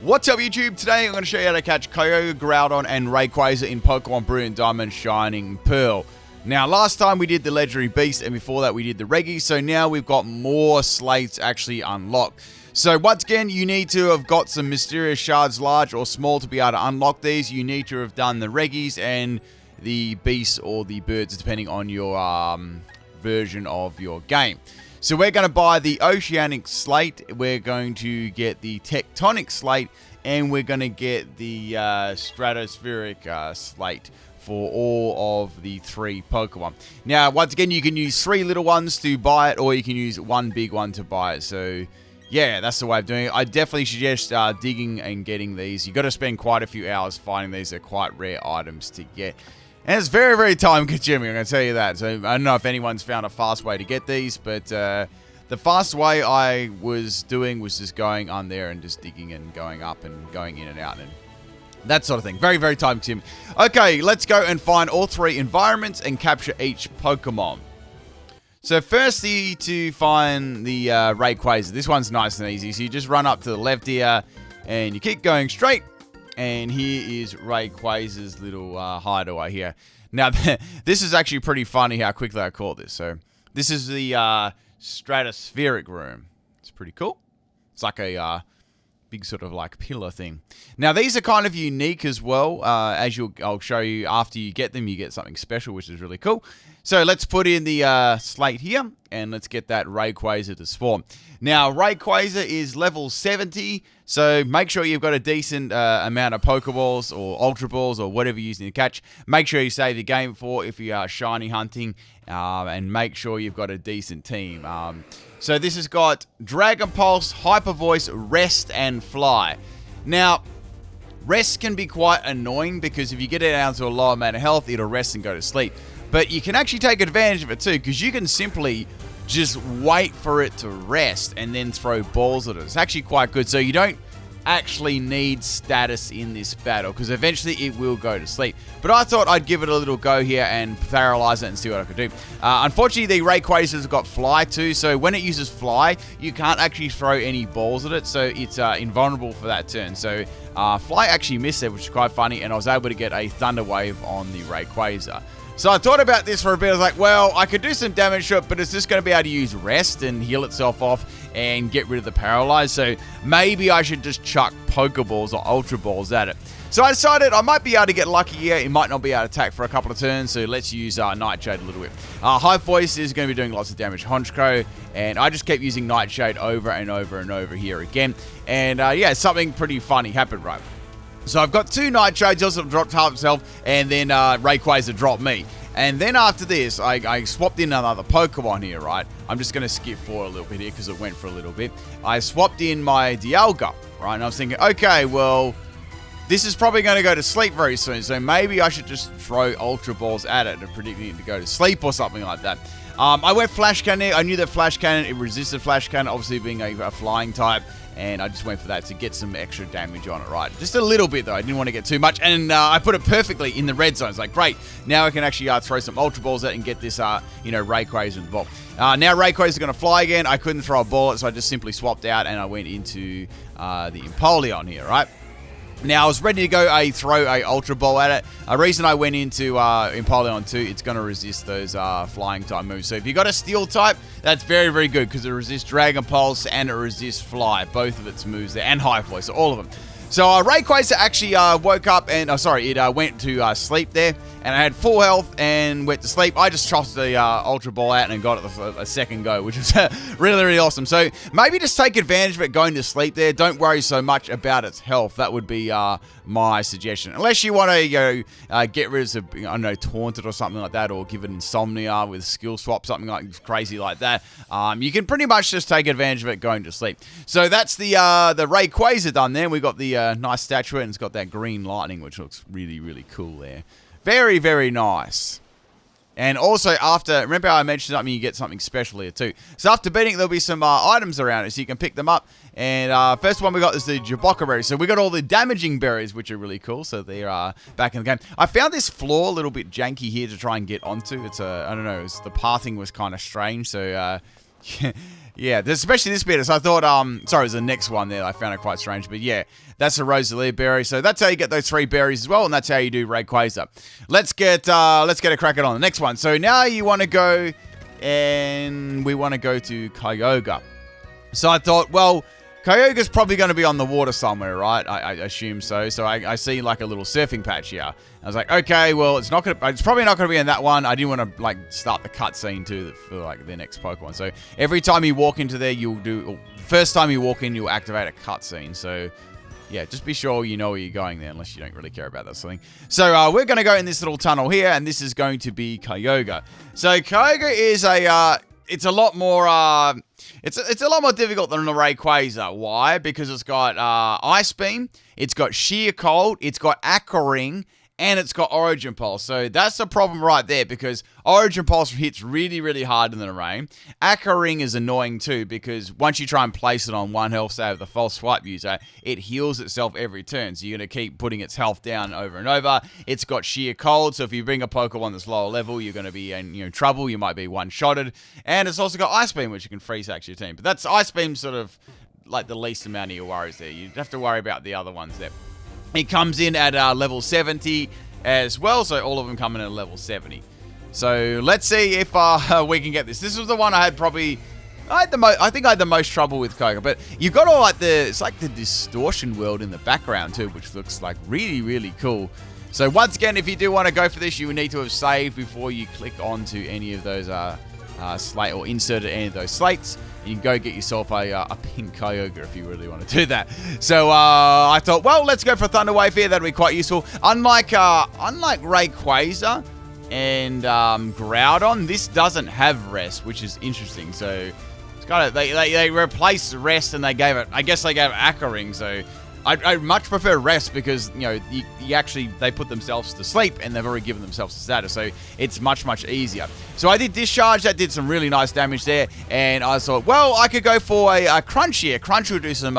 What's up, YouTube? Today I'm going to show you how to catch Kyogre, Groudon, and Rayquaza in Pokemon Brilliant Diamond Shining Pearl. Now, last time we did the Legendary Beast, and before that we did the Reggie, so now we've got more slates actually unlocked. So once again, you need to have got some mysterious shards, large or small, to be able to unlock these. You need to have done the Reggies and the Beasts or the Birds, depending on your version of your game. So we're going to buy the Oceanic Slate, we're going to get the Tectonic Slate, and we're going to get the Stratospheric Slate for all of the 3 Pokemon. Now, once again, you can use 3 little ones to buy it, or you can use 1 big one to buy it. So yeah, that's the way of doing it. I definitely suggest digging and getting these. You've got to spend quite a few hours finding these. They're quite rare items to get. And it's very, very time consuming, I'm going to tell you that. So I don't know if anyone's found a fast way to get these, but the fast way I was doing was just going on there and just digging and going up and going in and out and that sort of thing. Very, very time consuming. Okay, let's go and find all 3 environments and capture each Pokemon. So firstly, to find the Rayquaza. This one's nice and easy. So you just run up to the left here and you keep going straight. And here is Rayquaza's little hideaway here. Now, this is actually pretty funny how quickly I caught this. So this is the Stratospheric room. It's pretty cool. It's like a big sort of like pillar thing. Now, these are kind of unique as well. I'll show you after you get them, you get something special, which is really cool. So let's put in the slate here, and let's get that Rayquaza to spawn. Now, Rayquaza is level 70, so make sure you've got a decent amount of Pokeballs or Ultra Balls or whatever you're using to catch. Make sure you save your game for if you are shiny hunting, and make sure you've got a decent team. So this has got Dragon Pulse, Hyper Voice, Rest, and Fly. Now, rest can be quite annoying because if you get it down to a low amount of health, it'll rest and go to sleep. But you can actually take advantage of it too, because you can simply just wait for it to rest and then throw balls at it. It's actually quite good. So you don't actually need status in this battle, because eventually it will go to sleep. But I thought I'd give it a little go here and paralyze it and see what I could do. Unfortunately, the Rayquaza's got Fly too, so when it uses Fly, you can't actually throw any balls at it, so it's invulnerable for that turn. So Fly actually missed it, which is quite funny, and I was able to get a Thunder Wave on the Rayquaza. So I thought about this for a bit. I was like, well, I could do some damage to it, but it's just going to be able to use Rest and heal itself off and get rid of the Paralyze. So maybe I should just chuck Pokeballs or Ultra Balls at it. So I decided I might be able to get lucky here. It might not be able to attack for a couple of turns, so let's use Nightshade a little bit. High Voice is going to be doing lots of damage. Honchkrow, and I just kept using Nightshade over and over and over here again. And yeah, something pretty funny happened, right? So I've got 2 Nightshades, also dropped half himself, and then Rayquaza dropped me. And then after this, I swapped in another Pokemon here, right? I'm just going to skip forward a little bit here because it went for a little bit. I swapped in my Dialga, right? And I was thinking, okay, well, this is probably going to go to sleep very soon, so maybe I should just throw Ultra Balls at it and predict it to go to sleep or something like that. I went Flash Cannon. I knew that Flash Cannon, it resisted Flash Cannon, obviously being a flying type. And I just went for that to get some extra damage on it, right? Just a little bit, though. I didn't want to get too much. And I put it perfectly in the red zone. It's like, great. Now I can actually throw some Ultra Balls at and get this, Rayquaza in the ball. Now Rayquaza is going to fly again. I couldn't throw a ball, so I just simply swapped out and I went into the Empoleon here, right? Now, I was ready to go throw a Ultra Ball at it. A reason I went into Empoleon 2, it's going to resist those flying type moves. So if you got a Steel type, that's very, very good because it resists Dragon Pulse and it resists Fly. Both of its moves there, and High Voice, so all of them. So Rayquaza actually woke up and, it went to sleep there. And I had full health and went to sleep. I just tossed the Ultra Ball out and got it a second go, which was really, really awesome. So maybe just take advantage of it going to sleep there. Don't worry so much about its health. That would be my suggestion. Unless you want to get rid of, I don't know, Taunted or something like that, or give it Insomnia with Skill Swap, something like crazy like that. You can pretty much just take advantage of it going to sleep. So that's the Rayquaza done there. We got the nice statue, and it's got that green lightning, which looks really, really cool there. Very, very nice. And also remember I mentioned something, you get something special here too. So after beating, there'll be some items around it, so you can pick them up. And first one we got is the Jabocca berries. So we got all the damaging berries, which are really cool. So they're back in the game. I found this floor a little bit janky here to try and get onto. It's I don't know, the pathing was kind of strange. So Yeah, especially this bit. So I thought, sorry, it was the next one there. I found it quite strange. But yeah, that's a Rosalia berry. So that's how you get those 3 berries as well. And that's how you do Rayquaza. Let's get a crack at on the next one. So now you want to go, and we want to go to Kyogre. So I thought, well, Kyogre's probably going to be on the water somewhere, right? I assume so. So I see like a little surfing patch here. I was like, okay, well, it's probably not going to be in that one. I didn't want to like start the cutscene too for like the next Pokemon. So every time you walk into there, the first time you walk in, you'll activate a cutscene. So yeah, just be sure you know where you're going there, unless you don't really care about that sort of thing. So we're going to go in this little tunnel here, and this is going to be Kyogre. So Kyogre is it's a lot more it's a lot more difficult than the Rayquaza. Why? Because it's got Ice Beam, it's got Sheer Cold, it's got Aqua Ring, and it's got Origin Pulse. So that's the problem right there, because Origin Pulse hits really, really hard in the rain. Aqua Ring is annoying too, because once you try and place it on 1 health save of the False Swipe user, it heals itself every turn. So you're going to keep putting its health down over and over. It's got Sheer Cold, so if you bring a Pokemon that's lower level, you're going to be in trouble. You might be one-shotted. And it's also got Ice Beam, which you can freeze actually your team. But that's Ice Beam sort of like the least amount of your worries there. You have to worry about the other ones there. It comes in at level 70 as well, so all of them come in at level 70. So let's see if we can get this. This was the one I had probably... I think I had the most trouble with Kyogre, but you've got all like it's like the distortion world in the background too, which looks like really, really cool. So once again, if you do want to go for this, you will need to have saved before you click onto any of those slate or inserted any of those slates. You can go get yourself a pink Kyogre if you really want to do that. So I thought, well, let's go for Thunder Wave here. That'll be quite useful. Unlike Rayquaza and Groudon, this doesn't have rest, which is interesting. So it's kind of they replaced rest and they gave it. I guess they gave it Aqua Ring. So I much prefer rest because, you know, they put themselves to sleep and they've already given themselves a status. So it's much, much easier. So I did Discharge. That did some really nice damage there. And I thought, well, I could go for a Crunch here. Crunch will do some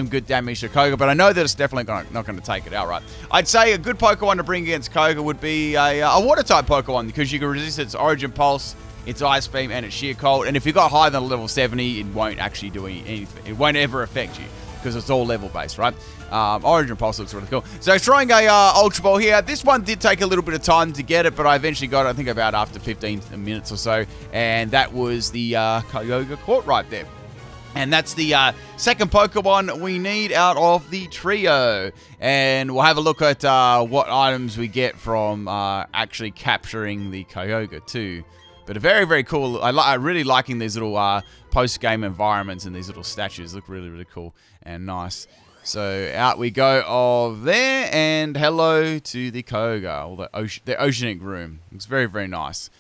good damage to Kyogre, but I know that it's definitely not going to take it outright. I'd say a good Pokemon to bring against Kyogre would be a Water-type Pokemon because you can resist its Origin Pulse, its Ice Beam, and its Sheer Cold. And if you got higher than level 70, it won't actually do anything. It won't ever affect you, because it's all level based, right? Origin Pulse looks really cool. So throwing a Ultra Ball here. This one did take a little bit of time to get it, but I eventually got it, I think about after 15 minutes or so. And that was the Kyogre caught right there. And that's the second Pokemon we need out of the trio. And we'll have a look at what items we get from actually capturing the Kyogre too. But a very, very cool. I'm really liking these little post-game environments, and these little statues look really, really cool and nice. So out we go of there, and hello to the Kyogre, or the Oceanic Room. Looks very, very nice.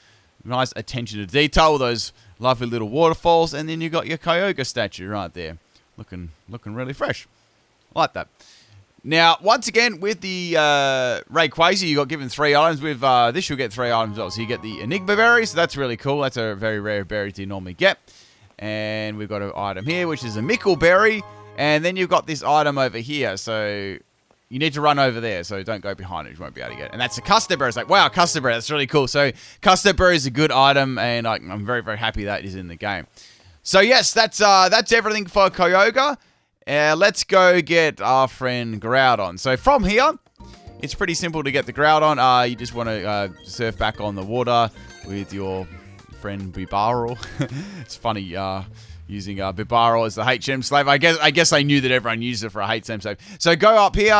Nice attention to detail, those lovely little waterfalls, and then you got your Kyogre statue right there. Looking really fresh. I like that. Now, once again, with the Rayquaza, you got given 3 items. With this, you'll get 3 items as well. So you get the Enigma Berry, so that's really cool. That's a very rare berry to normally get. And we've got an item here, which is a Mickle Berry. And then you've got this item over here. So you need to run over there, so don't go behind it. You won't be able to get it. And that's a Custard Berry. It's like, wow, Custard Berry, that's really cool. So Custard Berry is a good item, and I'm very, very happy that is in the game. So yes, that's everything for Kyogre. Let's go get our friend Groudon. So from here, it's pretty simple to get the Groudon. You just want to surf back on the water with your friend Bibarel. It's funny using Bibarel as the HM slave. I guess I knew that everyone used it for a HM slave. So go up here.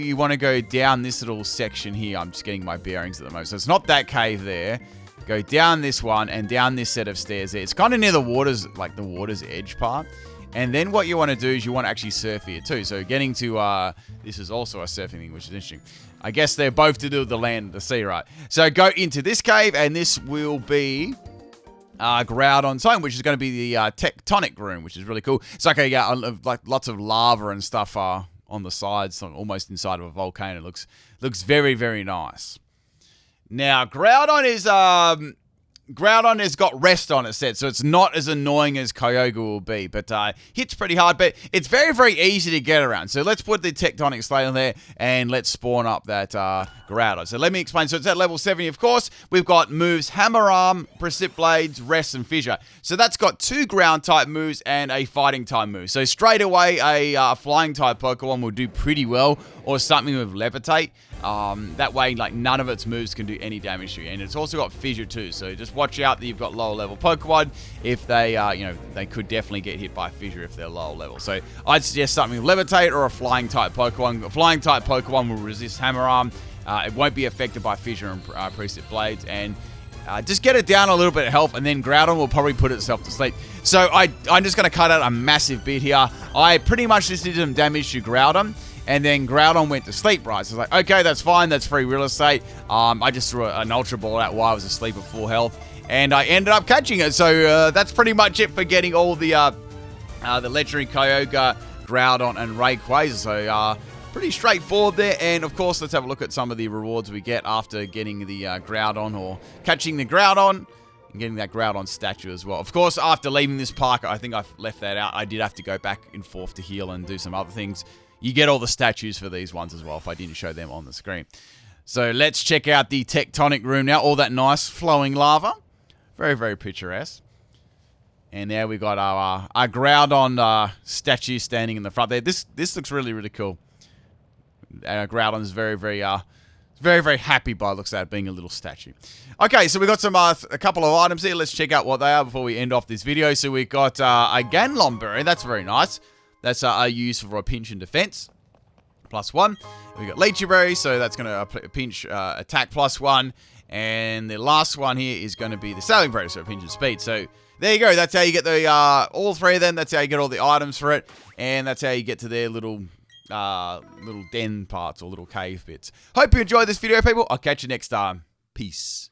You want to go down this little section here. I'm just getting my bearings at the moment. So it's not that cave there. Go down this one and down this set of stairs there. It's kind of near the water's edge part. And then what you want to do is you want to actually surf here too. So getting to, this is also a surfing thing, which is interesting. I guess they're both to do with the land and the sea, right? So go into this cave, and this will be Groudon's home, which is going to be the tectonic room, which is really cool. It's like like lots of lava and stuff on the sides, almost inside of a volcano. It looks very, very nice. Now, Groudon has got rest on its set, so it's not as annoying as Kyogre will be, but hits pretty hard, but it's very, very easy to get around. So let's put the tectonic slate on there, and let's spawn up that Groudon. Groudon. So let me explain. So it's at level 70, of course. We've got moves Hammer Arm, Precip Blades, Rest, and Fissure. So that's got 2 ground-type moves and a fighting-type move. So straight away, a flying-type Pokemon will do pretty well, or something with Levitate. That way, like, none of its moves can do any damage to you. And it's also got Fissure too, so just watch out that you've got lower level Pokemon. If they, they could definitely get hit by Fissure if they're lower level. So I'd suggest something with Levitate or a flying type Pokemon. A flying type Pokemon will resist Hammer Arm. It won't be affected by Fissure and Precip Blades. And just get it down a little bit of health, and then Groudon will probably put itself to sleep. So I'm just going to cut out a massive bit here. I pretty much just did some damage to Groudon. And then Groudon went to sleep, right? So I was like, okay, that's fine. That's free real estate. I just threw an Ultra Ball out while I was asleep at full health. And I ended up catching it. So that's pretty much it for getting all the legendary Kyogre, Groudon, and Rayquaza. So pretty straightforward there. And of course, let's have a look at some of the rewards we get after getting the Groudon, or catching the Groudon. And getting that Groudon statue as well. Of course, after leaving this park, I think I've left that out. I did have to go back and forth to heal and do some other things. You get all the statues for these ones as well, if I didn't show them on the screen. So let's check out the Tectonic room now. All that nice flowing lava. Very, very picturesque. And there we got our Groudon statue standing in the front there. This looks really, really cool. Groudon's very, very happy by the looks of that, being a little statue. Okay, so we got some a couple of items here. Let's check out what they are before we end off this video. So we got a Ganlon Berry. That's very nice. That's used for a pinch and defense. +1. We got Leechy Berry, so that's going to pinch attack +1. And the last one here is going to be the Sailing Berry, so pinch and speed. So there you go. That's how you get the all 3 of them. That's how you get all the items for it. And that's how you get to their little den parts, or little cave bits. Hope you enjoyed this video, people. I'll catch you next time. Peace.